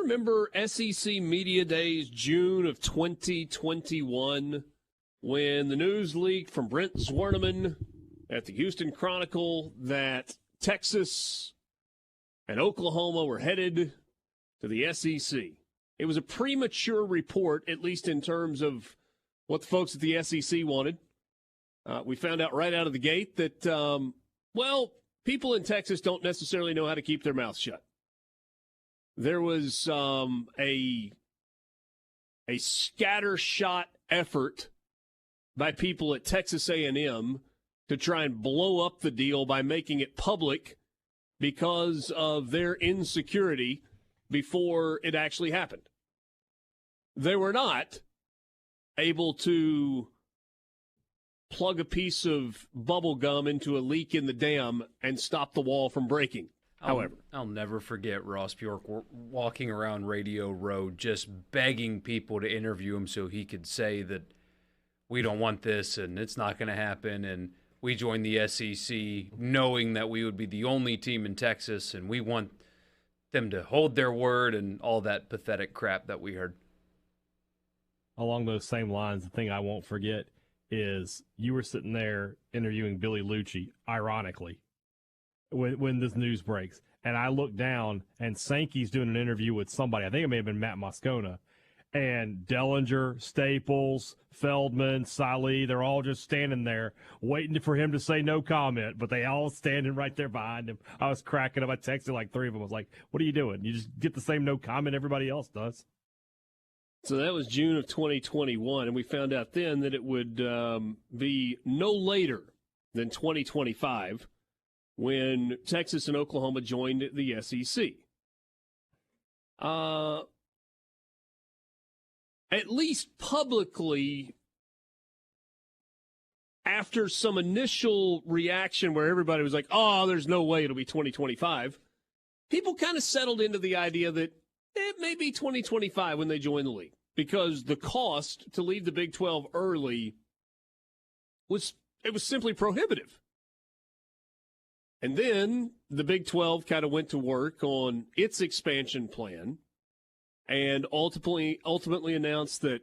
remember SEC Media Days, June of 2021, when the news leaked from Brent Zwerneman at the Houston Chronicle that Texas and Oklahoma were headed to the SEC? It was a premature report, at least in terms of what the folks at the SEC wanted. We found out right out of the gate that, people in Texas don't necessarily know how to keep their mouths shut. There was a scattershot effort by people at Texas A&M to try and blow up the deal by making it public because of their insecurity before it actually happened. They were not able to plug a piece of bubble gum into a leak in the dam and stop the wall from breaking. However, I'll never forget Ross Bjork walking around Radio Row just begging people to interview him so he could say that we don't want this and it's not going to happen, and we joined the SEC knowing that we would be the only team in Texas and we want them to hold their word and all that pathetic crap that we heard. Along those same lines, the thing I won't forget is you were sitting there interviewing Billy Lucci, ironically, when this news breaks. And I look down, and Sankey's doing an interview with somebody. I think it may have been Matt Moscona. And Dellinger, Staples, Feldman, Saleh, they're all just standing there waiting for him to say no comment, but they all standing right there behind him. I was cracking up. I texted like three of them. I was like, what are you doing? You just get the same no comment everybody else does. So that was June of 2021, and we found out then that it would be no later than 2025 when Texas and Oklahoma joined the SEC. At least publicly, after some initial reaction where everybody was like, oh, there's no way it'll be 2025, people kind of settled into the idea that it may be 2025 when they join the league, because the cost to leave the Big 12 early was simply prohibitive. And then the Big 12 kind of went to work on its expansion plan and ultimately announced that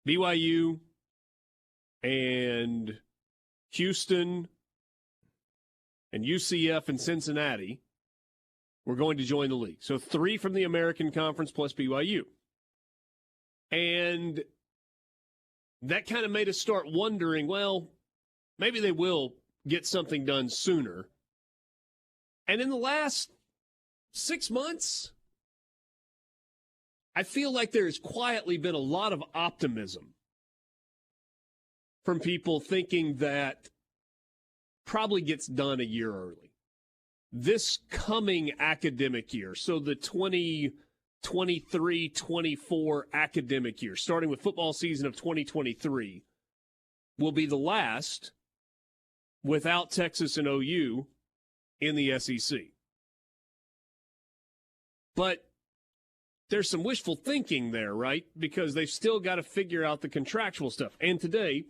BYU and Houston and UCF and Cincinnati were going to join the league. So 3 from the American Conference plus BYU. And that kind of made us start wondering, well, maybe they will get something done sooner. And in the last 6 months, I feel like there's quietly been a lot of optimism from people thinking that probably gets done a year early. This coming academic year, so the 2023-24 academic year, starting with football season of 2023, will be the last without Texas and OU in the SEC. But there's some wishful thinking there, right? Because they've still got to figure out the contractual stuff. And today,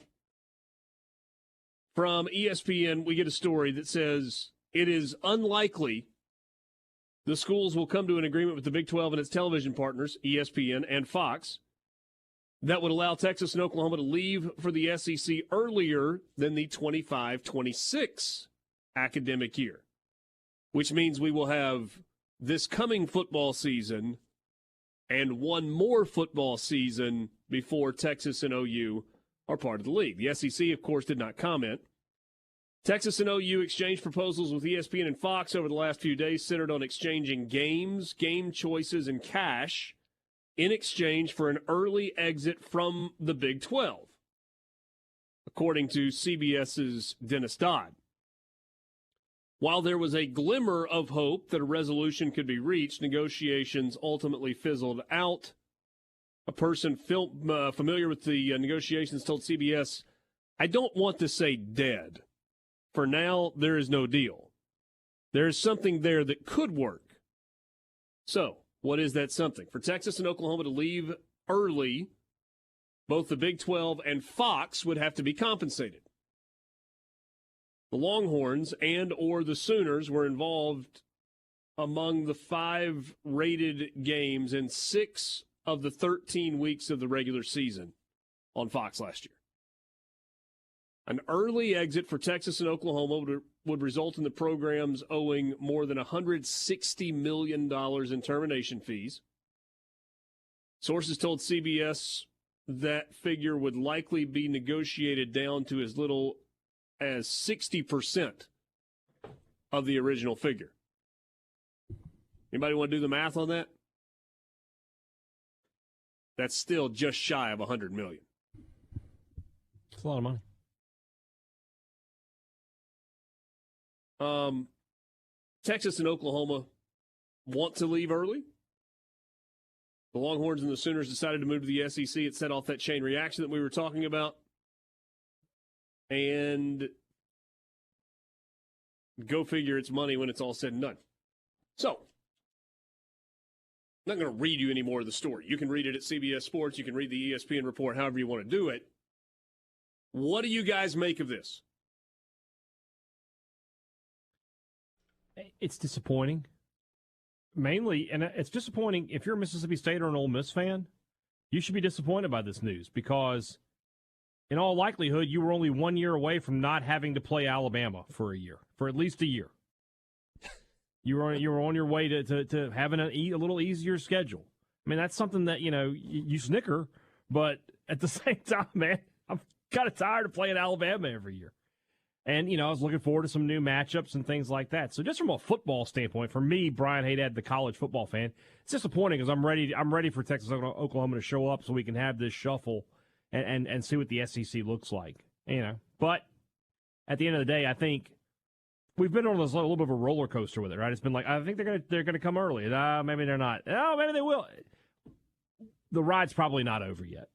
from ESPN, we get a story that says it is unlikely the schools will come to an agreement with the Big 12 and its television partners, ESPN and Fox, that would allow Texas and Oklahoma to leave for the SEC earlier than the 25-26 academic year, which means we will have this coming football season and one more football season before Texas and OU are part of the league. The SEC, of course, did not comment. Texas and OU exchanged proposals with ESPN and Fox over the last few days, centered on exchanging games, game choices, and cash in exchange for an early exit from the Big 12, according to CBS's Dennis Dodd. While there was a glimmer of hope that a resolution could be reached, negotiations ultimately fizzled out. A person familiar with the negotiations told CBS, "I don't want to say dead. For now, there is no deal. There is something there that could work." So, what is that something? For Texas and Oklahoma to leave early, both the Big 12 and Fox would have to be compensated. The Longhorns and or the Sooners were involved among the 5 rated games in 6 of the 13 weeks of the regular season on Fox last year. An early exit for Texas and Oklahoma would result in the programs owing more than $160 million in termination fees. Sources told CBS that figure would likely be negotiated down to as little as 60% of the original figure. Anybody want to do the math on that? That's still just shy of $100 million. It's a lot of money. Texas and Oklahoma want to leave early. The Longhorns and the Sooners decided to move to the SEC. It set off that chain reaction that we were talking about. And go figure, it's money when it's all said and done. So, I'm not going to read you any more of the story. You can read it at CBS Sports. You can read the ESPN report, however you want to do it. What do you guys make of this? It's disappointing. Mainly, and it's disappointing if you're a Mississippi State or an Ole Miss fan, you should be disappointed by this news because in all likelihood, you were only 1 year away from not having to play Alabama for at least a year. You were on your way to having a little easier schedule. I mean, that's something that, you snicker, but at the same time, man, I'm kind of tired of playing Alabama every year. And, I was looking forward to some new matchups and things like that. So just from a football standpoint, for me, Brian Haydad, the college football fan, it's disappointing because I'm ready for Texas Oklahoma to show up so we can have this shuffle and see what the SEC looks like. But at the end of the day, I think we've been on this little bit of a roller coaster with it, right? It's been like, I think they're gonna come early. Maybe they're not. Oh, maybe they will. The ride's probably not over yet.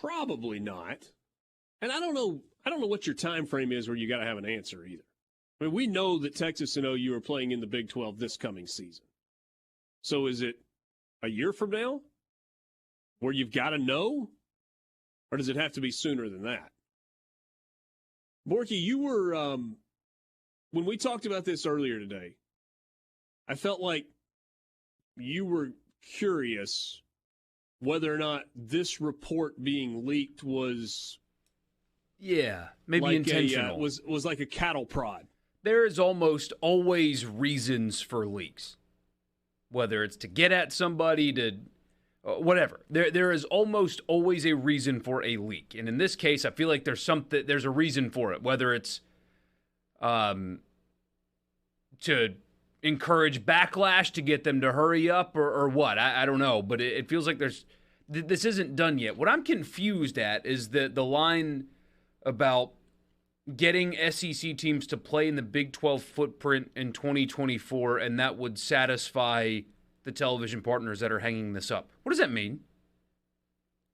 Probably not. And I don't know what your time frame is where you got to have an answer either. I mean, we know that Texas and OU are playing in the Big 12 this coming season. So is it a year from now where you've got to know? Or does it have to be sooner than that? Borky, you were, when we talked about this earlier today, I felt like you were curious whether or not this report being leaked was maybe like intentional. Was like a cattle prod. There is almost always reasons for leaks, whether it's to get at somebody, to whatever. There is almost always a reason for a leak, and in this case, I feel like there's a reason for it, whether it's to encourage backlash to get them to hurry up or what. I don't know, but it feels like this isn't done yet. What I'm confused at is the line about getting SEC teams to play in the Big 12 footprint in 2024, and that would satisfy the television partners that are hanging this up. What does that mean?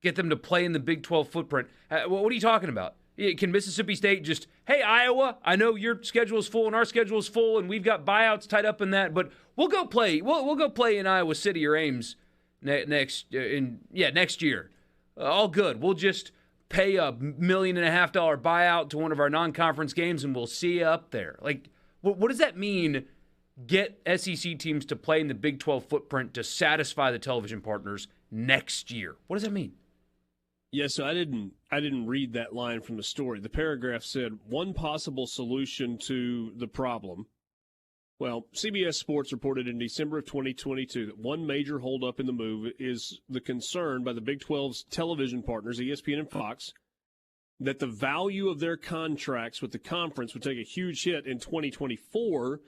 Get them to play in the Big 12 footprint. What are you talking about? Can Mississippi State just, hey, Iowa, I know your schedule is full and our schedule is full and we've got buyouts tied up in that, but we'll go play. We'll go play in Iowa City or Ames next year. All good. We'll just pay $1.5 million buyout to one of our non-conference games and we'll see you up there. Like, what does that mean? Get SEC teams to play in the Big 12 footprint to satisfy the television partners next year. What does that mean? Yeah, so I didn't read that line from the story. The paragraph said one possible solution to the problem. Well, CBS Sports reported in December of 2022 that one major holdup in the move is the concern by the Big 12's television partners, ESPN and Fox, that the value of their contracts with the conference would take a huge hit in 2024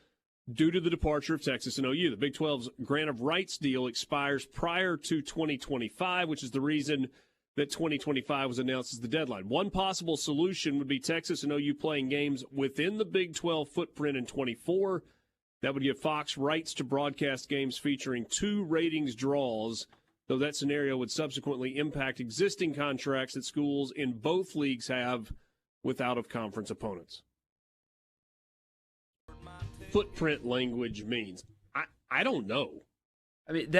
due to the departure of Texas and OU. The Big 12's grant of rights deal expires prior to 2025, which is the reason that 2025 was announced as the deadline. One possible solution would be Texas and OU playing games within the Big 12 footprint in 24. That would give Fox rights to broadcast games featuring 2 ratings draws, though that scenario would subsequently impact existing contracts that schools in both leagues have with out-of-conference opponents. Footprint language means. I don't know. I mean,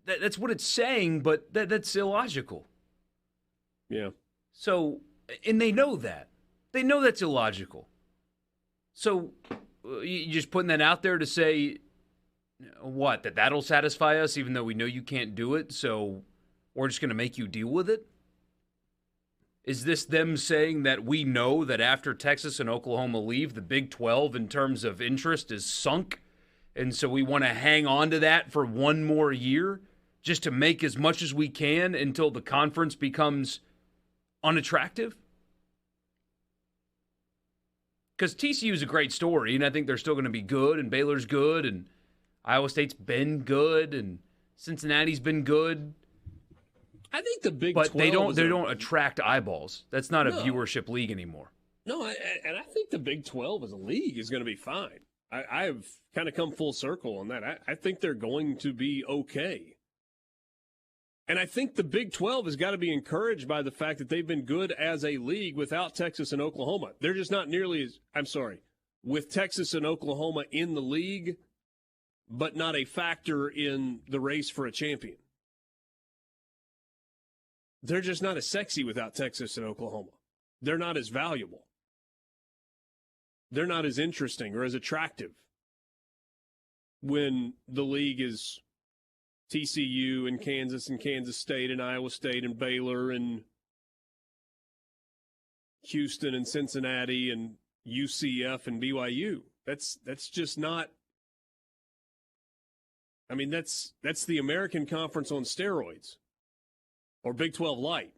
that's what it's saying, but that's illogical. Yeah. So, and they know that. They know that's illogical. So you just putting that out there to say what? That'll satisfy us even though we know you can't do it, so we're just going to make you deal with it? Is this them saying that we know that after Texas and Oklahoma leave, the Big 12 in terms of interest is sunk, and so we want to hang on to that for one more year just to make as much as we can until the conference becomes unattractive? Because TCU is a great story, and I think they're still going to be good, and Baylor's good, and Iowa State's been good, and Cincinnati's been good. I think the Big 12 but they don't attract eyeballs. That's not a No. viewership league anymore. No, and I think the Big 12 as a league is going to be fine. I have kind of come full circle on that. I think they're going to be okay. And I think the Big 12 has got to be encouraged by the fact that they've been good as a league without Texas and Oklahoma. They're just not nearly as, with Texas and Oklahoma in the league, but not a factor in the race for a champion. They're just not as sexy without Texas and Oklahoma. They're not as valuable. They're not as interesting or as attractive when the league is TCU and Kansas State and Iowa State and Baylor and Houston and Cincinnati and UCF and BYU. That's just not. I mean, that's the American Conference on steroids. Or Big 12 light,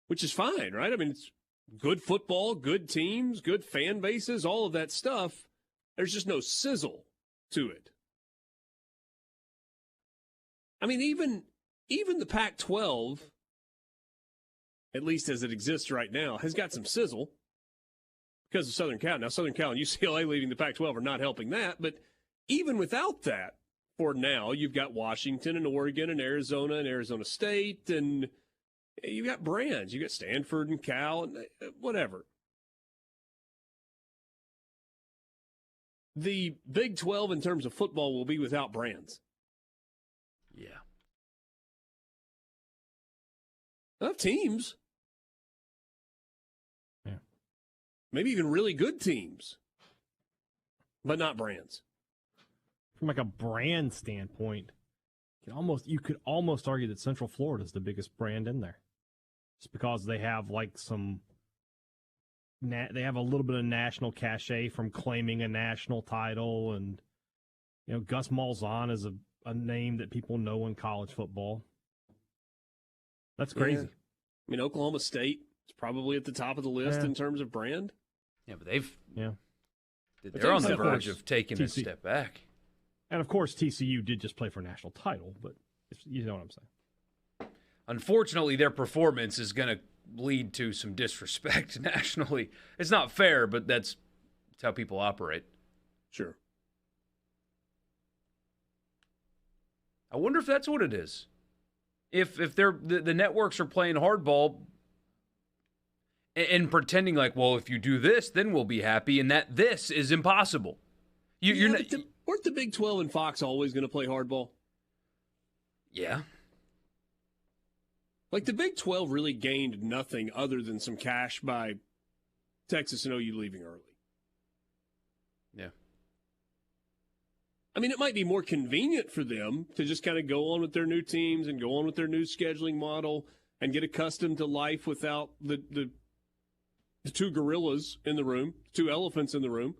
which is fine, right? I mean, it's good football, good teams, good fan bases, all of that stuff. There's just no sizzle to it. I mean, even the Pac-12, at least as it exists right now, has got some sizzle because of Southern Cal. Now, Southern Cal and UCLA leading the Pac-12 are not helping that, but even without that, for now, you've got Washington and Oregon and Arizona State, and you've got brands. You've got Stanford and Cal and whatever. The Big 12 in terms of football will be without brands. Yeah. They'll have teams. Yeah. Maybe even really good teams, but not brands. From like a brand standpoint, you could almost argue that Central Florida is the biggest brand in there, just because they have like they have a little bit of national cachet from claiming a national title, and Gus Malzahn is a name that people know in college football. That's crazy. Yeah. I mean, Oklahoma State is probably at the top of the list in terms of brand. Yeah, but they're they're on the of verge course, of taking a step back. And of course, TCU did just play for a national title, but you know what I'm saying. Unfortunately, their performance is going to lead to some disrespect nationally. It's not fair, but that's how people operate. Sure. I wonder if that's what it is. If the networks are playing hardball and pretending like, well, if you do this, then we'll be happy, and that this is impossible. You're not. Weren't the Big 12 and Fox always going to play hardball? Yeah. Like, the Big 12 really gained nothing other than some cash by Texas and OU leaving early. Yeah. I mean, it might be more convenient for them to just kind of go on with their new teams and go on with their new scheduling model and get accustomed to life without the two gorillas in the room, two elephants in the room.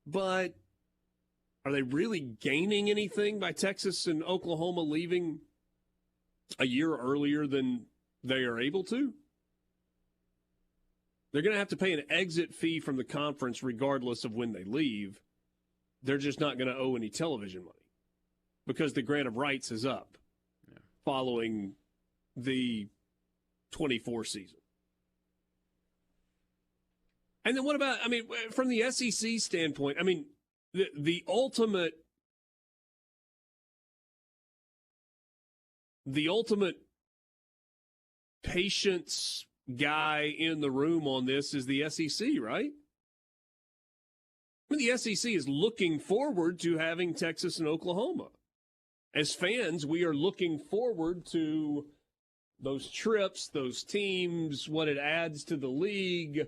But are they really gaining anything by Texas and Oklahoma leaving a year earlier than they are able to? They're going to have to pay an exit fee from the conference regardless of when they leave. They're just not going to owe any television money because the grant of rights is up following the 24 season. And then what about, I mean, from the SEC standpoint, I mean, the ultimate patience guy in the room on this is the SEC, right? I mean, the SEC is looking forward to having Texas and Oklahoma. As fans, we are looking forward to those trips, those teams, what it adds to the league,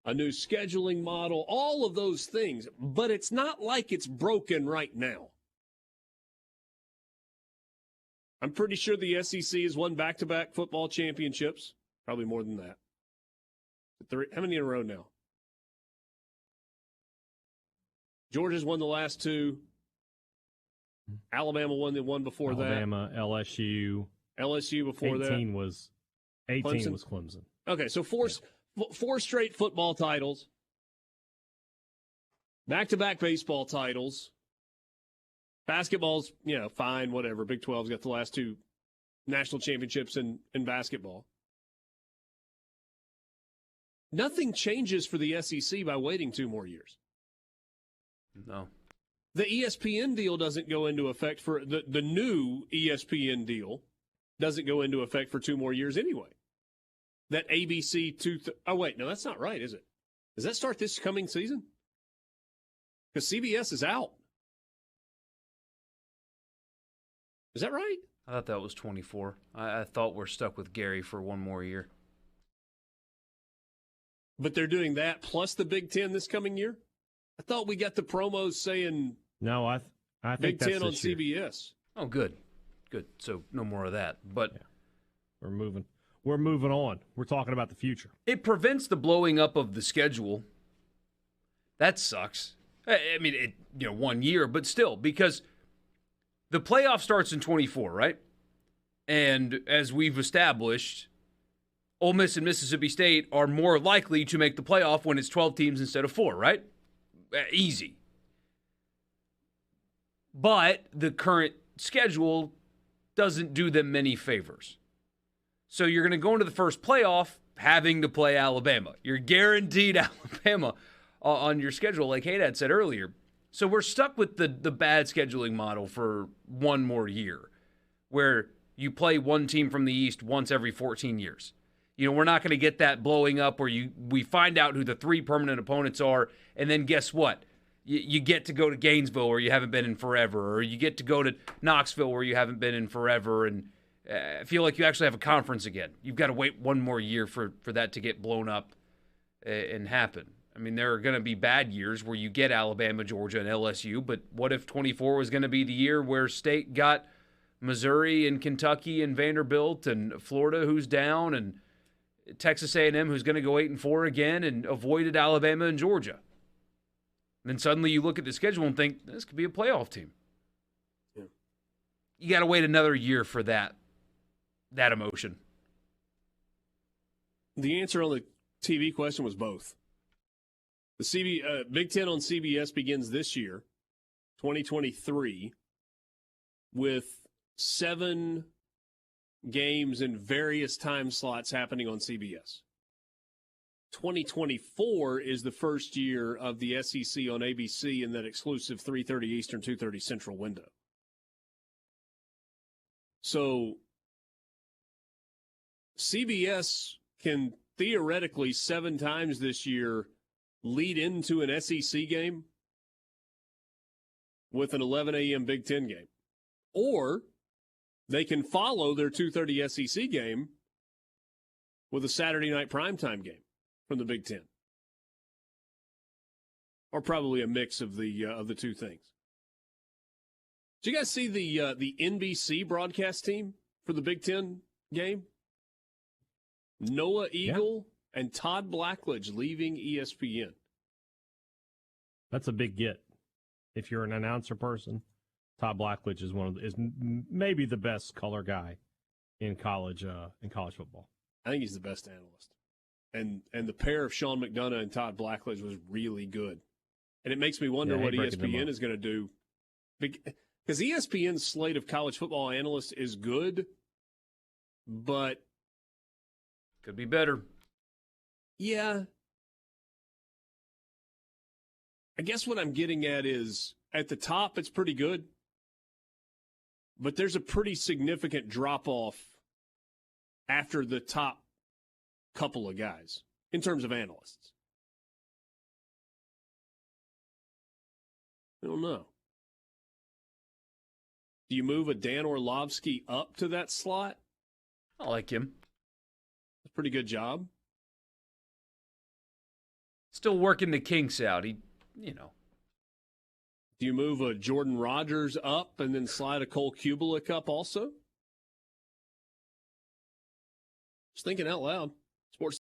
a new scheduling model, all of those things. But it's not like it's broken right now. I'm pretty sure the SEC has won back-to-back football championships. Probably more than that. How many in a row now? Georgia's won the last two. Alabama won the one before Alabama, LSU. LSU before 18 that. was Clemson. Okay, so four straight football titles. Back-to-back baseball titles. Basketball's, fine, whatever. Big 12's got the last two national championships in basketball. Nothing changes for the SEC by waiting 2 more years. No. The ESPN deal doesn't go into effect for the new ESPN deal doesn't go into effect for 2 more years anyway. That ABC oh wait, no, that's not right, is it? Does that start this coming season? Because CBS is out. Is that right? I thought that was 24. I thought we're stuck with Gary for 1 more year. But they're doing that plus the Big Ten this coming year? I thought we got the promos saying no, I think Big that's Ten on this year. CBS. Oh, good. So no more of that. But we're moving on. We're talking about the future. It prevents the blowing up of the schedule. That sucks. I mean, 1 year, but still, because the playoff starts in 24, right? And as we've established, Ole Miss and Mississippi State are more likely to make the playoff when it's 12 teams instead of 4, right? Easy. But the current schedule doesn't do them many favors. So you're going to go into the first playoff having to play Alabama. You're guaranteed Alabama on your schedule, like Haydad said earlier. So we're stuck with the bad scheduling model for 1 more year, where you play one team from the East once every 14 years. We're not going to get that blowing up where we find out who the 3 permanent opponents are, and then guess what? You get to go to Gainesville where you haven't been in forever, or you get to go to Knoxville where you haven't been in forever, and feel like you actually have a conference again. You've got to wait 1 more year for that to get blown up and happen. I mean, there are going to be bad years where you get Alabama, Georgia, and LSU, but what if 24 was going to be the year where State got Missouri and Kentucky and Vanderbilt and Florida, who's down, and Texas A&M, who's going to go 8-4 again, and avoided Alabama and Georgia? And then suddenly you look at the schedule and think, this could be a playoff team. Yeah. You got to wait another year for that emotion. The answer on the TV question was both. The Big Ten on CBS begins this year, 2023, with 7 games in various time slots happening on CBS. 2024 is the first year of the SEC on ABC in that exclusive 3:30 Eastern, 2:30 Central window. So CBS can theoretically 7 times this year lead into an SEC game with an 11 a.m. Big Ten game. Or they can follow their 2:30 SEC game with a Saturday night primetime game from the Big Ten. Or probably a mix of the two things. Did you guys see the NBC broadcast team for the Big Ten game? Noah Eagle and Todd Blackledge leaving ESPN. That's a big get. If you're an announcer person, Todd Blackledge is maybe the best color guy in college football. I think he's the best analyst. And the pair of Sean McDonough and Todd Blackledge was really good. And it makes me wonder what ESPN is going to do. Because ESPN's slate of college football analysts is good, but could be better. Yeah. I guess what I'm getting at is at the top, it's pretty good, but there's a pretty significant drop-off after the top couple of guys in terms of analysts. I don't know. Do you move a Dan Orlovsky up to that slot? I like him. Pretty good job. Still working the kinks out. He, you know. Do you move a Jordan Rodgers up and then slide a Cole Kubelik up also? Just thinking out loud. Sports